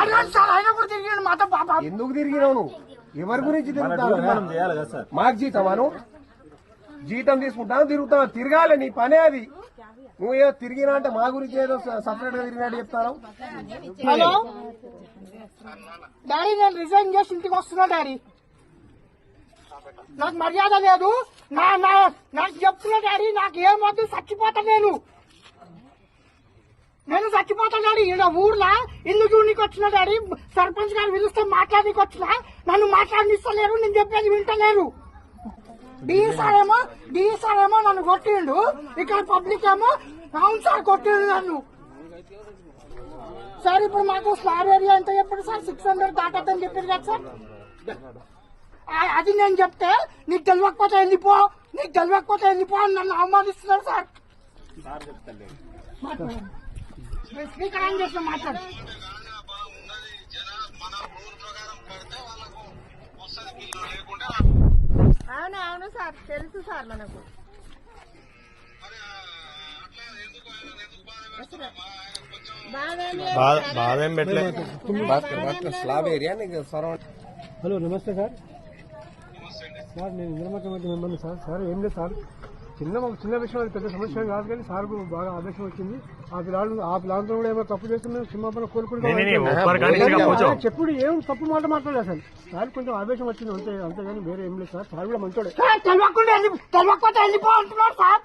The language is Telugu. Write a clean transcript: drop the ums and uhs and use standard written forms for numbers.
అడగండి సార్, ఆయన కూడా తిరిగాడు మాతో పాప. ఎందుకు తిరిగినావు నువ్వు? ఎవరి గురించి తిరుగుతావు? మాకు జీతమాను జీతం తీసుకుంటాను తిరుగుతావు, తిరగాలి, నీ పనే అది. నువ్వు ఏదో తిరిగినా అంటే మా గురించి ఏదో సపరేట్ గా తిరిగినట్టు చెప్తాను. హలో డాడీ, నేను రిజైన్ చేసి ఇంటికి వస్తున్నా డాడీ. నాకు మర్యాద లేదు, నాకు చెప్తున్నా డాడీ. నాకు ఏమొద్దు, చచ్చిపోతా నేను చచ్చిపోతా డాడీ. ఈడ ఊర్లో ఇల్లు చూడనికి వచ్చిన డాడీ. సర్పంచ్ గారు పిలుస్తే మాట్లాడడానికి వచ్చిన, నన్ను మాట్లాడనిస్తలేరు, నేను చెప్పేది వింటలేరు. డిఈ సార్ ఏమో నన్ను కొట్టిండు, ఇక్కడ పబ్లిక్ ఏమో అవును సార్ కొట్టిండు నన్ను. సార్ ఇప్పుడు మాకు స్లాబ్ ఏరియా ఎంత చెప్పారు సార్? 600 దాటద్దని చెప్పారు కదా సార్. అది నేను చెప్తే నీకు తెలియకపోతే వెళ్ళిపో అని నన్ను అవమానిస్తున్నారు సార్. స్పీకర్ ఆన్ చేసిన మాట్లాడు. అవును సార్, తెలుసు సార్ మనకు. బాధేం పెట్టలేదు. స్లాబ్ ఏరియా నీకు సరౌండ్. హలో నమస్తే సార్. సార్ నేను నిర్మాత మెంబర్ని సార్. సార్ ఏం లేదు సార్, చిన్న విషయం, అది పెద్ద సమస్య కాదు, కానీ సార్ బాగా ఆదేశం వచ్చింది. ఆ పిల్లలతో కూడా ఏమో తప్పు చేస్తున్నా క్షమాపణ కోరుకుంటున్నాను. చెప్పుడు ఏం తప్పు మాట మాట్లాడలేదు సార్. సార్ కొంచెం ఆదేశం వచ్చింది అంతేగాని వేరే ఏం లేదు సార్. సార్ కూడా మంచోడే. తెలియకుండా వెళ్ళిపో అంటున్నారు సార్.